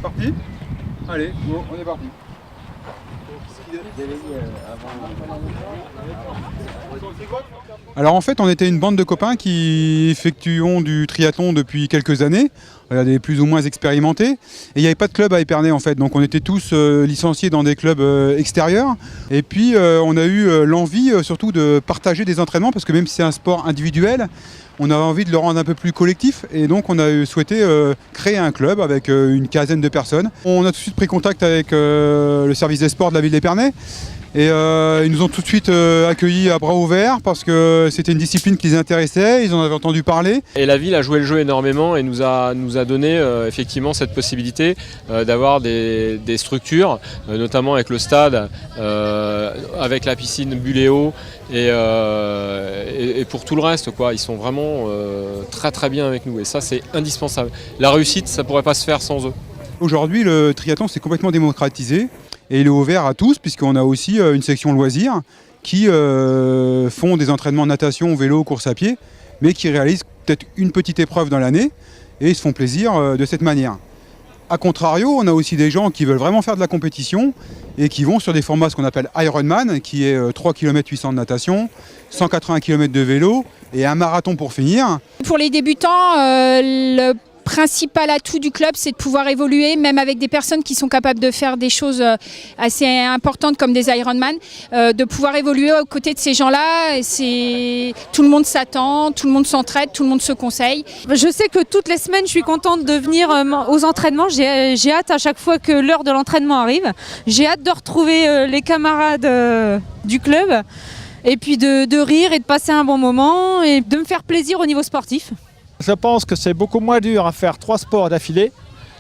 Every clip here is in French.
parti? Allez, bon, on est parti. Alors en fait, on était une bande de copains qui effectuons du triathlon depuis quelques années. On est plus ou moins expérimentés. Et il n'y avait pas de club à Épernay en fait. Donc on était tous licenciés dans des clubs extérieurs. Et puis on a eu l'envie surtout de partager des entraînements parce que même si c'est un sport individuel, on avait envie de le rendre un peu plus collectif. Et donc on a souhaité créer un club avec une quinzaine de personnes. On a tout de suite pris contact avec le service des sports de la ville d'Épernay. Et ils nous ont tout de suite accueillis à bras ouverts parce que c'était une discipline qui les intéressait, ils en avaient entendu parler. Et la ville a joué le jeu énormément et nous a donné effectivement cette possibilité d'avoir des structures, notamment avec le stade, avec la piscine Buléo et pour tout le reste, quoi. Ils sont vraiment très très bien avec nous et ça c'est indispensable. La réussite, ça ne pourrait pas se faire sans eux. Aujourd'hui, le triathlon s'est complètement démocratisé. Et il est ouvert à tous puisqu'on a aussi une section loisirs qui font des entraînements natation, vélo, course à pied, mais qui réalisent peut-être une petite épreuve dans l'année et ils se font plaisir de cette manière. A contrario, on a aussi des gens qui veulent vraiment faire de la compétition et qui vont sur des formats ce qu'on appelle Ironman, qui est 3 km 800 de natation, 180 km de vélo et un marathon pour finir. Pour les débutants, le principal atout du club, c'est de pouvoir évoluer, même avec des personnes qui sont capables de faire des choses assez importantes comme des Ironman, de pouvoir évoluer aux côtés de ces gens-là. Tout le monde s'attend, tout le monde s'entraide, tout le monde se conseille. Je sais que toutes les semaines, je suis contente de venir aux entraînements. J'ai hâte à chaque fois que l'heure de l'entraînement arrive. J'ai hâte de retrouver les camarades du club et puis de rire et de passer un bon moment et de me faire plaisir au niveau sportif. Je pense que c'est beaucoup moins dur à faire 3 sports d'affilée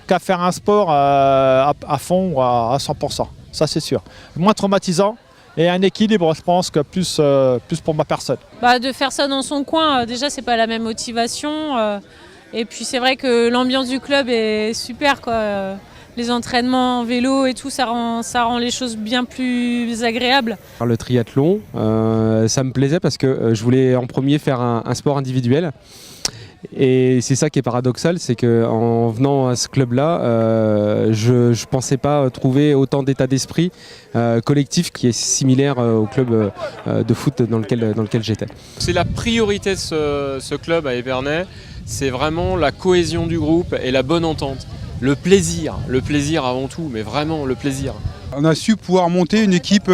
qu'à faire un sport à fond ou à 100%. Ça c'est sûr. Moins traumatisant et un équilibre, je pense, que plus pour ma personne. De faire ça dans son coin, déjà c'est pas la même motivation. Et puis c'est vrai que l'ambiance du club est super, quoi. Les entraînements en vélo et tout, ça rend les choses bien plus agréables. Le triathlon, ça me plaisait parce que je voulais en premier faire un sport individuel. Et c'est ça qui est paradoxal, c'est qu'en venant à ce club-là, je ne pensais pas trouver autant d'état d'esprit collectif qui est similaire au club de foot dans lequel j'étais. C'est la priorité de ce club à Épernay, c'est vraiment la cohésion du groupe et la bonne entente. Le plaisir avant tout, mais vraiment le plaisir. On a su pouvoir monter une équipe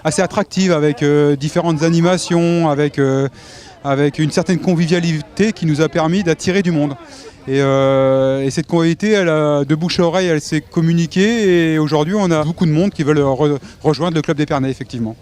assez attractive avec différentes animations, avec une certaine convivialité qui nous a permis d'attirer du monde. Et cette convivialité, de bouche à oreille, elle s'est communiquée et aujourd'hui on a beaucoup de monde qui veulent rejoindre le club d'Épernay effectivement.